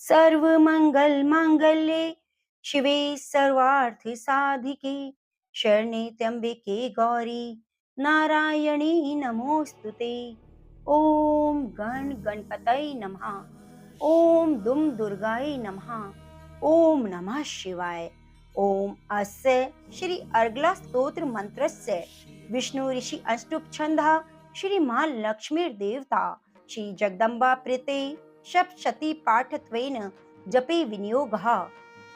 सर्व मंगल मांगल्ये शिवे सर्वार्थ साधिके शरणे त्र्यंबके गौरी नारायणी नमोस्तुते। ओम गण गणपतये नमः। ओम दुम दुर्गाय नमः। ओम नमः शिवाय। ओम अस्य श्री अर्गला स्तोत्र मंत्रस्य विष्णु ऋषि अष्टुप छंदः श्री मां लक्ष्मीर देवता श्री जगदम्बा प्रीते सप्तशती पाठत्वेन जपे विनियोगः।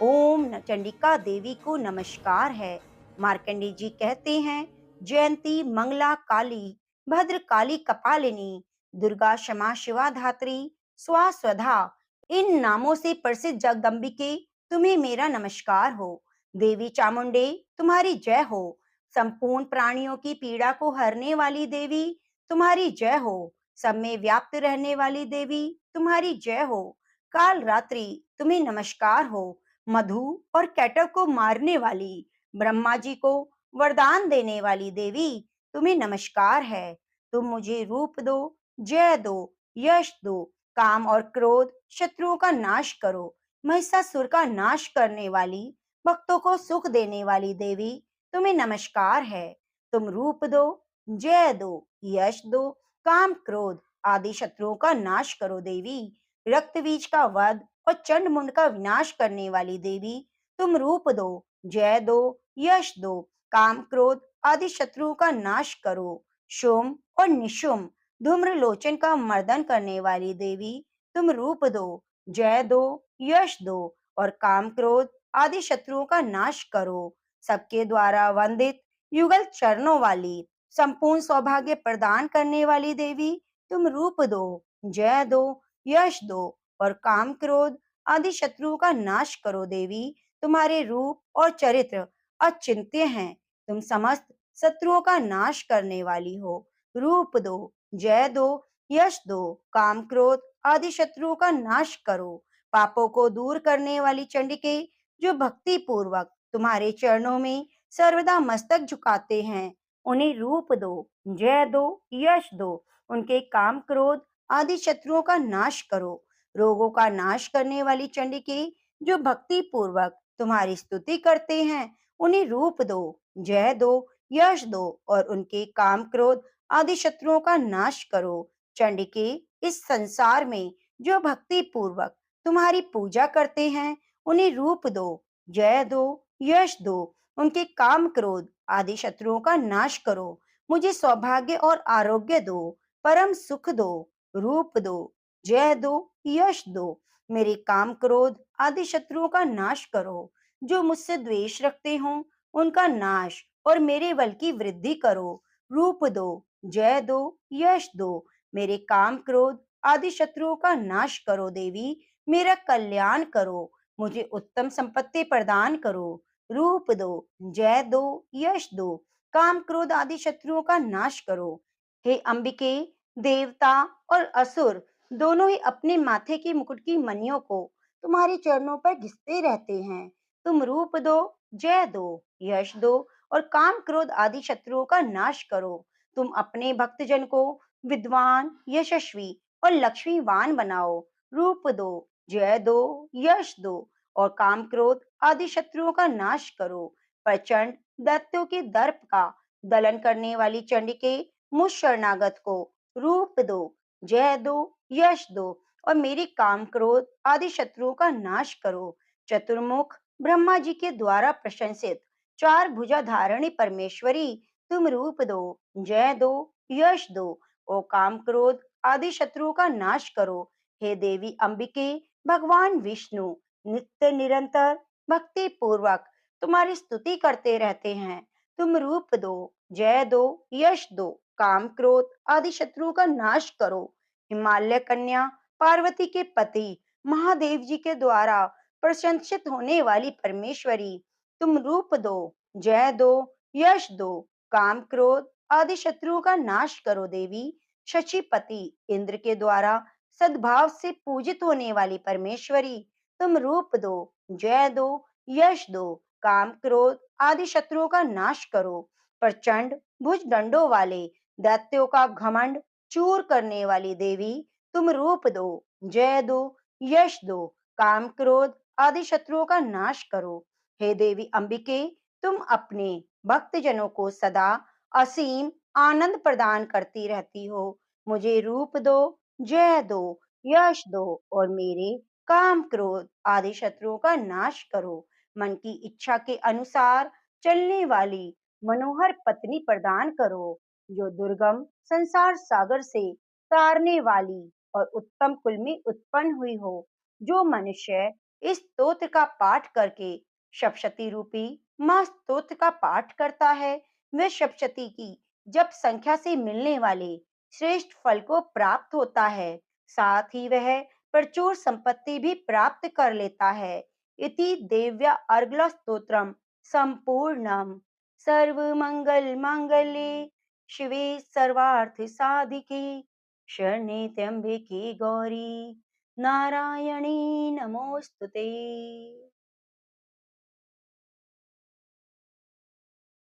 ओम चंडिका देवी को नमस्कार है। मार्कंडे जी कहते हैं, जयंती मंगला काली भद्र काली कपालिनी दुर्गा क्षमा शिवा धात्री स्वा स्वधा, इन नामों से प्रसिद्ध जगदम्बिके तुम्हें मेरा नमस्कार हो। देवी चामुंडे तुम्हारी जय हो। संपूर्ण प्राणियों की पीड़ा को हरने वाली देवी तुम्हारी जय हो। सब में व्याप्त रहने वाली देवी तुम्हारी जय हो। काल रात्रि तुम्हें नमस्कार हो। मधु और कैटव को मारने वाली, ब्रह्मा जी को वरदान देने वाली देवी तुम्हें नमस्कार है। तुम मुझे रूप दो, जय दो, यश दो, काम और क्रोध शत्रुओं का नाश करो। महिषासुर का नाश करने वाली, भक्तों को सुख देने वाली देवी तुम्हें नमस्कार है। तुम रूप दो, जय दो, यश दो, काम क्रोध आदि शत्रुओं का नाश करो देवी। रक्त बीज का वध और चंड मुंड का विनाश करने वाली देवी तुम रूप दो, जय दो, यश दो, काम क्रोध आदि शत्रुओं का नाश करो। शुम और निशुम धूम्र लोचन का मर्दन करने वाली देवी तुम रूप दो, जय दो, यश दो और काम क्रोध आदि शत्रुओं का नाश करो। सबके द्वारा वंदित युगल चरणों वाली, संपूर्ण सौभाग्य प्रदान करने वाली देवी तुम रूप दो, जय दो, यश दो और काम क्रोध आदि शत्रुओं का नाश करो देवी। तुम्हारे रूप और चरित्र अचिंत्य हैं। तुम समस्त शत्रुओं का नाश करने वाली हो। रूप दो, जय दो, यश दो, काम क्रोध आदि शत्रुओं का नाश करो। पापों को दूर करने वाली चंडिके, जो भक्ति पूर्वक तुम्हारे चरणों में सर्वदा मस्तक झुकाते हैं, उन्हें रूप दो, जय दो, यश दो, उनके काम क्रोध आदि शत्रुओं का नाश करो। रोगों का नाश करने वाली चंडिके, जो भक्ति पूर्वक तुम्हारी स्तुति करते हैं, उन्हें रूप दो, जय दो, यश दो और उनके काम क्रोध आदि शत्रुओं का नाश करो। चंडिके, इस संसार में जो भक्ति पूर्वक तुम्हारी पूजा करते हैं, उन्हें रूप दो, जय दो, यश दो, उनके काम क्रोध आदि शत्रुओं का नाश करो। मुझे सौभाग्य और आरोग्य दो, परम सुख दो। रूप दो, जय दो, यश दो, मेरे काम क्रोध आदि शत्रुओं का नाश करो। जो मुझसे द्वेष रखते हों, उनका नाश और मेरे बल की वृद्धि करो। रूप दो, जय दो, यश दो, मेरे काम क्रोध आदि शत्रुओं का नाश करो देवी। मेरा कल्याण करो, मुझे उत्तम संपत्ति प्रदान करो। रूप दो, जय दो, यश दो, काम क्रोध आदि शत्रुओं का नाश करो। हे अंबिके, देवता और असुर दोनों ही अपने माथे के मुकुट की मणियों को तुम्हारे चरणों पर घिसते रहते हैं। तुम रूप दो, जय दो, यश दो और काम क्रोध आदि शत्रुओं का नाश करो। तुम अपने भक्तजन को विद्वान, यशस्वी और लक्ष्मीवान बनाओ। रूप दो, जय दो, यश दो और काम क्रोध आदि शत्रुओं का नाश करो। प्रचंड दैत्यों के दर्प का दलन करने वाली चंडिके, मुझ शरणागत को रूप दो, जय दो, यश दो और मेरे काम क्रोध आदि शत्रुओं का नाश करो। चतुर्मुख ब्रह्मा जी के द्वारा प्रशंसित चार भुजा धारणी परमेश्वरी, तुम रूप दो, जय दो, यश दो और काम क्रोध आदि शत्रुओं का नाश करो। हे देवी अंबिके, भगवान विष्णु नित्य निरंतर भक्ति पूर्वक तुम्हारी स्तुति करते रहते हैं। तुम रूप दो, जय दो, यश दो, काम क्रोध आदि शत्रुओं का नाश करो। हिमालय कन्या पार्वती के पति महादेव जी के द्वारा प्रशंसित होने वाली परमेश्वरी, तुम रूप दो, जय दो, यश दो, काम क्रोध आदि शत्रुओं का नाश करो देवी। शचीपति इंद्र के द्वारा सद्भाव से पूजित होने वाली परमेश्वरी, तुम रूप दो, जय दो, यश दो, काम क्रोध आदि शत्रुओं का नाश करो। प्रचंड भुज दंडों वाले दैत्यों का घमंड चूर करने वाली देवी, तुम रूप दो, जय दो, यश दो, काम क्रोध आदि शत्रुओं का नाश करो। हे देवी अंबिके, तुम अपने भक्तजनों को सदा असीम आनंद प्रदान करती रहती हो। मुझे रूप दो, जय दो, यश दो और मेरे काम क्रोध आदि शत्रुओं का नाश करो। मन की इच्छा के अनुसार चलने वाली मनोहर पत्नी प्रदान करो, जो दुर्गम संसार सागर से तारने वाली और उत्तम कुल में उत्पन्न हुई हो। जो मनुष्य इस स्तोत्र का पाठ करके सप्तशती रूपी माँ स्तोत्र का पाठ करता है, वह सप्तशती की जप संख्या से मिलने वाले श्रेष्ठ फल को प्राप्त होता है। साथ ही वह प्रचुर संपत्ति भी प्राप्त कर लेता है। इति देव्या अर्गला स्तोत्रम संपूर्णम। सर्व मंगल मांगल्ये शिवे सर्वार्थ साधिके शरण्ये त्र्यंबके गौरी नारायणी नमोस्तुते।